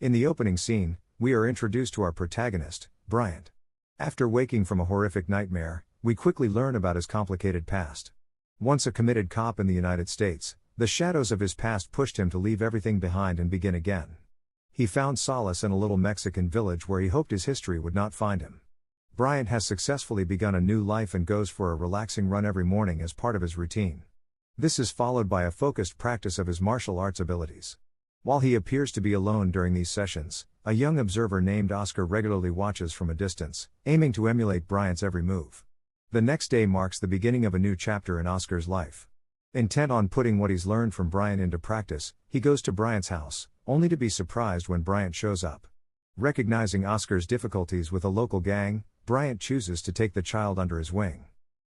In the opening scene, we are introduced to our protagonist, Bryant. After waking from a horrific nightmare, we quickly learn about his complicated past. Once a committed cop in the United States, the shadows of his past pushed him to leave everything behind and begin again. He found solace in a little Mexican village where he hoped his history would not find him. Bryant has successfully begun a new life and goes for a relaxing run every morning as part of his routine. This is followed by a focused practice of his martial arts abilities. While he appears to be alone during these sessions, a young observer named Oscar regularly watches from a distance, aiming to emulate Bryant's every move. The next day marks the beginning of a new chapter in Oscar's life. Intent on putting what he's learned from Bryant into practice, he goes to Bryant's house, only to be surprised when Bryant shows up. Recognizing Oscar's difficulties with a local gang, Bryant chooses to take the child under his wing.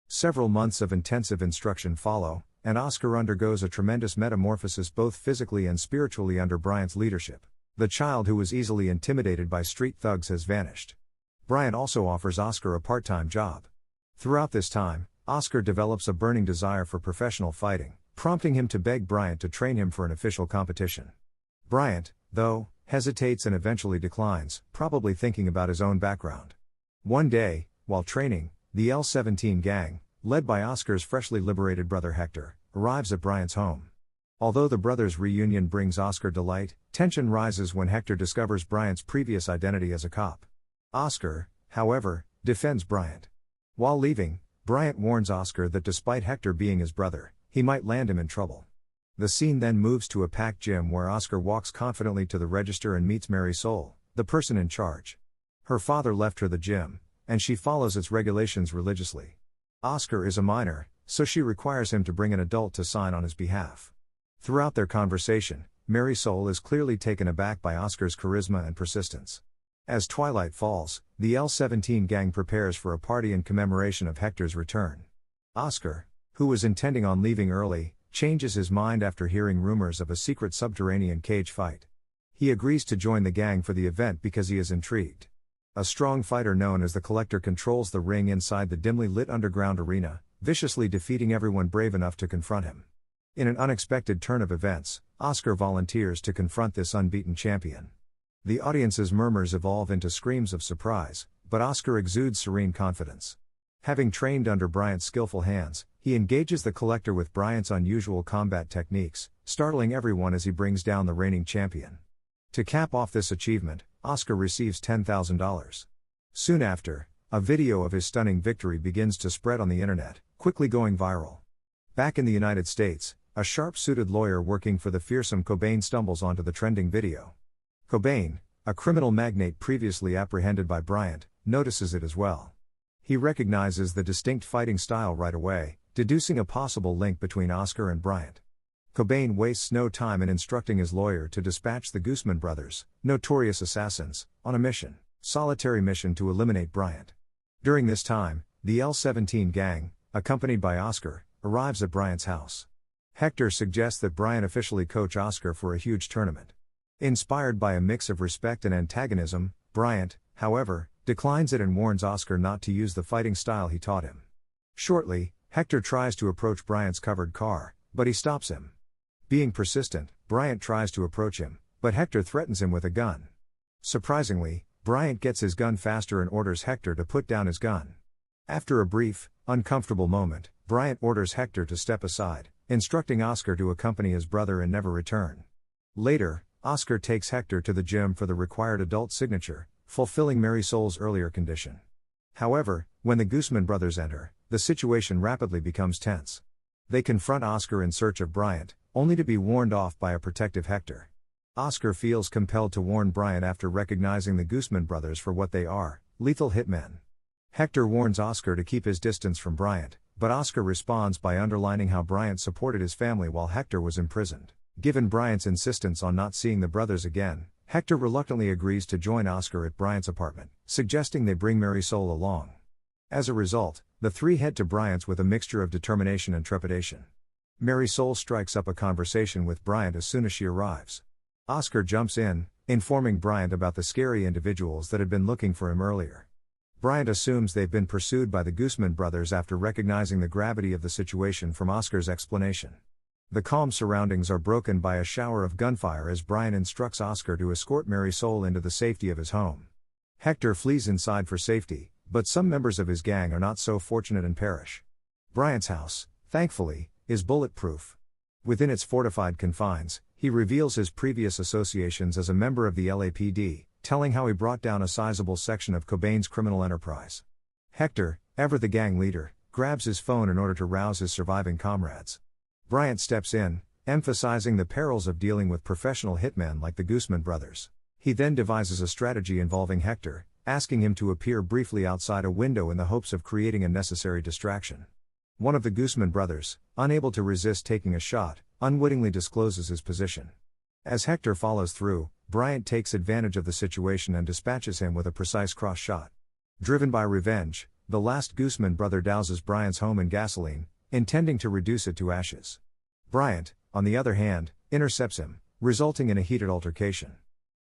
Several months of intensive instruction follow, and Oscar undergoes a tremendous metamorphosis both physically and spiritually under Bryant's leadership. The child who was easily intimidated by street thugs has vanished. Bryant also offers Oscar a part-time job. Throughout this time, Oscar develops a burning desire for professional fighting, prompting him to beg Bryant to train him for an official competition. Bryant, though, hesitates and eventually declines, probably thinking about his own background. One day, while training, the L-17 gang, led by Oscar's freshly liberated brother Hector, arrives at Bryant's home. Although the brothers' reunion brings Oscar delight, tension rises when Hector discovers Bryant's previous identity as a cop. Oscar, however, defends Bryant. While leaving, Bryant warns Oscar that despite Hector being his brother, he might land him in trouble. The scene then moves to a packed gym where Oscar walks confidently to the register and meets Mary Soul, the person in charge. Her father left her the gym, and she follows its regulations religiously. Oscar is a minor, so she requires him to bring an adult to sign on his behalf. Throughout their conversation, Mary Soul is clearly taken aback by Oscar's charisma and persistence. As twilight falls, the L-17 gang prepares for a party in commemoration of Hector's return. Oscar, who was intending on leaving early, changes his mind after hearing rumors of a secret subterranean cage fight. He agrees to join the gang for the event because he is intrigued. A strong fighter known as the Collector controls the ring inside the dimly lit underground arena, viciously defeating everyone brave enough to confront him. In an unexpected turn of events, Oscar volunteers to confront this unbeaten champion. The audience's murmurs evolve into screams of surprise, but Oscar exudes serene confidence. Having trained under Bryant's skillful hands, he engages the Collector with Bryant's unusual combat techniques, startling everyone as he brings down the reigning champion. To cap off this achievement, Oscar receives $10,000. Soon after, a video of his stunning victory begins to spread on the internet, quickly going viral. Back in the United States, a sharp-suited lawyer working for the fearsome Cobain stumbles onto the trending video. Cobain, a criminal magnate previously apprehended by Bryant, notices it as well. He recognizes the distinct fighting style right away, deducing a possible link between Oscar and Bryant. Cobain wastes no time in instructing his lawyer to dispatch the Guzman brothers, notorious assassins, on a solitary mission to eliminate Bryant. During this time, the L-17 gang, accompanied by Oscar, arrives at Bryant's house. Hector suggests that Bryant officially coach Oscar for a huge tournament. Inspired by a mix of respect and antagonism, Bryant, however, declines it and warns Oscar not to use the fighting style he taught him. Shortly, Hector tries to approach Bryant's covered car, but he stops him. Being persistent, Bryant tries to approach him, but Hector threatens him with a gun. Surprisingly, Bryant gets his gun faster and orders Hector to put down his gun. After a brief, uncomfortable moment, Bryant orders Hector to step aside, instructing Oscar to accompany his brother and never return. Later, Oscar takes Hector to the gym for the required adult signature, fulfilling Mary Soul's earlier condition. However, when the Guzman brothers enter, the situation rapidly becomes tense. They confront Oscar in search of Bryant, only to be warned off by a protective Hector. Oscar feels compelled to warn Bryant after recognizing the Guzman brothers for what they are, lethal hitmen. Hector warns Oscar to keep his distance from Bryant, but Oscar responds by underlining how Bryant supported his family while Hector was imprisoned. Given Bryant's insistence on not seeing the brothers again, Hector reluctantly agrees to join Oscar at Bryant's apartment, suggesting they bring Mary Soul along. As a result, the three head to Bryant's with a mixture of determination and trepidation. Mary Soul strikes up a conversation with Bryant as soon as she arrives. Oscar jumps in, informing Bryant about the scary individuals that had been looking for him earlier. Bryant assumes they've been pursued by the Guzman brothers after recognizing the gravity of the situation from Oscar's explanation. The calm surroundings are broken by a shower of gunfire as Brian instructs Oscar to escort Marisol into the safety of his home. Hector flees inside for safety, but some members of his gang are not so fortunate and perish. Brian's house, thankfully, is bulletproof. Within its fortified confines, he reveals his previous associations as a member of the LAPD, telling how he brought down a sizable section of Cobain's criminal enterprise. Hector, ever the gang leader, grabs his phone in order to rouse his surviving comrades. Bryant steps in, emphasizing the perils of dealing with professional hitmen like the Guzman brothers. He then devises a strategy involving Hector, asking him to appear briefly outside a window in the hopes of creating a necessary distraction. One of the Guzman brothers, unable to resist taking a shot, unwittingly discloses his position. As Hector follows through, Bryant takes advantage of the situation and dispatches him with a precise cross shot. Driven by revenge, the last Guzman brother douses Bryant's home in gasoline, intending to reduce it to ashes. Bryant, on the other hand, intercepts him, resulting in a heated altercation.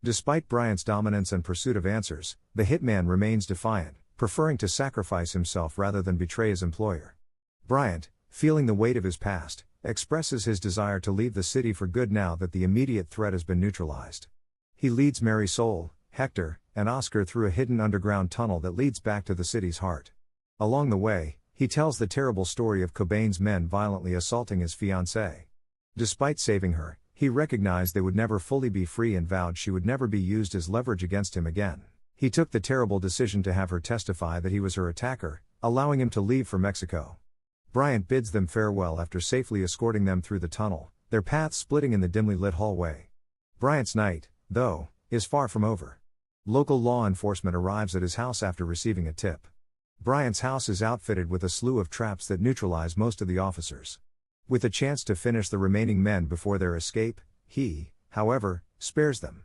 Despite Bryant's dominance and pursuit of answers, the hitman remains defiant, preferring to sacrifice himself rather than betray his employer. Bryant, feeling the weight of his past, expresses his desire to leave the city for good now that the immediate threat has been neutralized. He leads Marisol, Hector, and Oscar through a hidden underground tunnel that leads back to the city's heart. Along the way, he tells the terrible story of Cobain's men violently assaulting his fiancée. Despite saving her, he recognized they would never fully be free and vowed she would never be used as leverage against him again. He took the terrible decision to have her testify that he was her attacker, allowing him to leave for Mexico. Bryant bids them farewell after safely escorting them through the tunnel, their paths splitting in the dimly lit hallway. Bryant's night, though, is far from over. Local law enforcement arrives at his house after receiving a tip. Bryant's house is outfitted with a slew of traps that neutralize most of the officers. With a chance to finish the remaining men before their escape, he, however, spares them.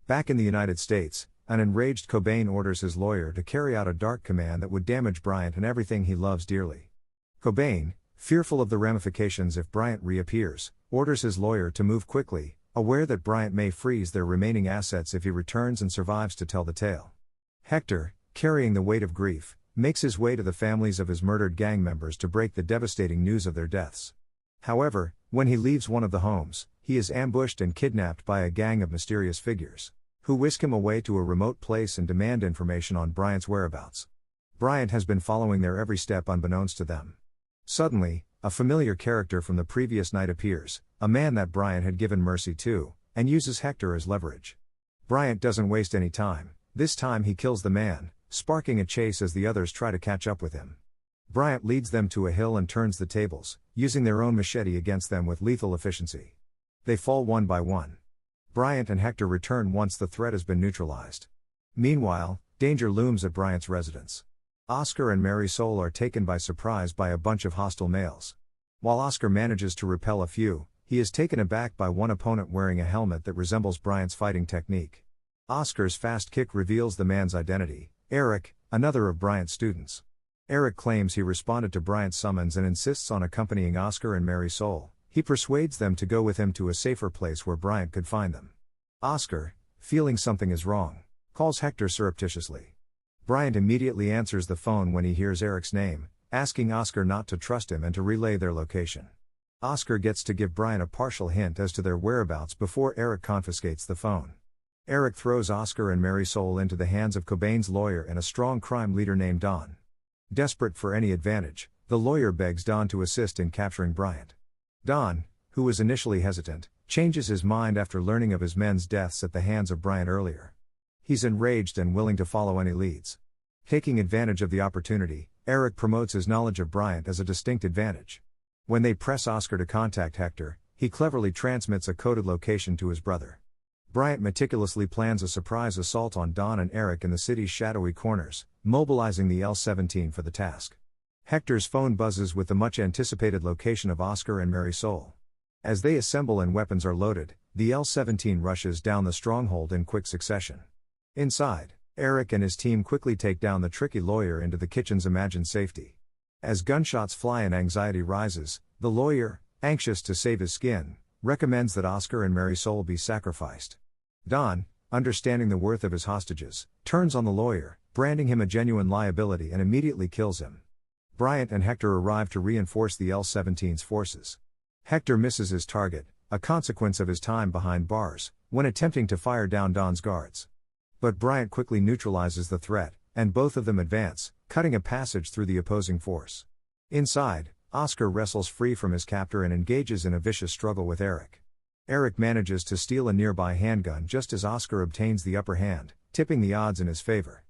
Back in the United States, an enraged Cobain orders his lawyer to carry out a dark command that would damage Bryant and everything he loves dearly. Cobain, fearful of the ramifications if Bryant reappears, orders his lawyer to move quickly, aware that Bryant may freeze their remaining assets if he returns and survives to tell the tale. Hector, carrying the weight of grief, makes his way to the families of his murdered gang members to break the devastating news of their deaths. However, when he leaves one of the homes, he is ambushed and kidnapped by a gang of mysterious figures, who whisk him away to a remote place and demand information on Bryant's whereabouts. Bryant has been following their every step unbeknownst to them. Suddenly, a familiar character from the previous night appears, a man that Bryant had given mercy to, and uses Hector as leverage. Bryant doesn't waste any time. This time he kills the man, sparking a chase as the others try to catch up with him. Bryant leads them to a hill and turns the tables, using their own machete against them with lethal efficiency. They fall one by one. Bryant and Hector return once the threat has been neutralized. Meanwhile, danger looms at Bryant's residence. Oscar and Marisol are taken by surprise by a bunch of hostile males. While Oscar manages to repel a few, he is taken aback by one opponent wearing a helmet that resembles Bryant's fighting technique. Oscar's fast kick reveals the man's identity, Eric, another of Bryant's students. Eric claims he responded to Bryant's summons and insists on accompanying Oscar and Marisol. He persuades them to go with him to a safer place where Bryant could find them. Oscar, feeling something is wrong, calls Hector surreptitiously. Bryant immediately answers the phone when he hears Eric's name, asking Oscar not to trust him and to relay their location. Oscar gets to give Bryant a partial hint as to their whereabouts before Eric confiscates the phone. Eric throws Oscar and Marisol into the hands of Cobain's lawyer and a strong crime leader named Don. Desperate for any advantage, the lawyer begs Don to assist in capturing Bryant. Don, who was initially hesitant, changes his mind after learning of his men's deaths at the hands of Bryant earlier. He's enraged and willing to follow any leads. Taking advantage of the opportunity, Eric promotes his knowledge of Bryant as a distinct advantage. When they press Oscar to contact Hector, he cleverly transmits a coded location to his brother. Bryant meticulously plans a surprise assault on Don and Eric in the city's shadowy corners, mobilizing the L-17 for the task. Hector's phone buzzes with the much-anticipated location of Oscar and Marisol. As they assemble and weapons are loaded, the L-17 rushes down the stronghold in quick succession. Inside, Eric and his team quickly take down the tricky lawyer into the kitchen's imagined safety. As gunshots fly and anxiety rises, the lawyer, anxious to save his skin, recommends that Oscar and Marisol be sacrificed. Don, understanding the worth of his hostages, turns on the lawyer, branding him a genuine liability and immediately kills him. Bryant and Hector arrive to reinforce the L-17's forces. Hector misses his target, a consequence of his time behind bars, when attempting to fire down Don's guards. But Bryant quickly neutralizes the threat, and both of them advance, cutting a passage through the opposing force. Inside, Oscar wrestles free from his captor and engages in a vicious struggle with Eric. Eric manages to steal a nearby handgun just as Oscar obtains the upper hand, tipping the odds in his favor.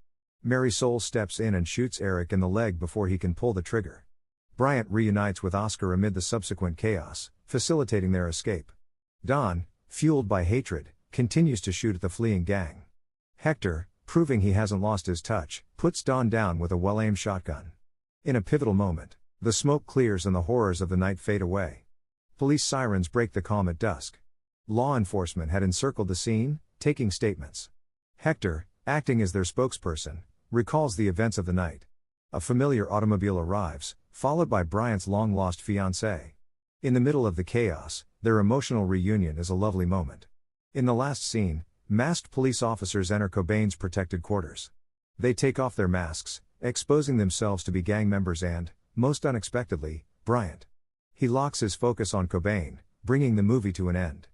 Mary Soul steps in and shoots Eric in the leg before he can pull the trigger. Bryant reunites with Oscar amid the subsequent chaos, facilitating their escape. Don, fueled by hatred, continues to shoot at the fleeing gang. Hector, proving he hasn't lost his touch, puts Don down with a well-aimed shotgun. In a pivotal moment, the smoke clears and the horrors of the night fade away. Police sirens break the calm at dusk. Law enforcement had encircled the scene, taking statements. Hector, acting as their spokesperson, recalls the events of the night. A familiar automobile arrives, followed by Bryant's long-lost fiancée. In the middle of the chaos, their emotional reunion is a lovely moment. In the last scene, masked police officers enter Cobain's protected quarters. They take off their masks, exposing themselves to be gang members and, most unexpectedly, Bryant. He locks his focus on Cobain, bringing the movie to an end.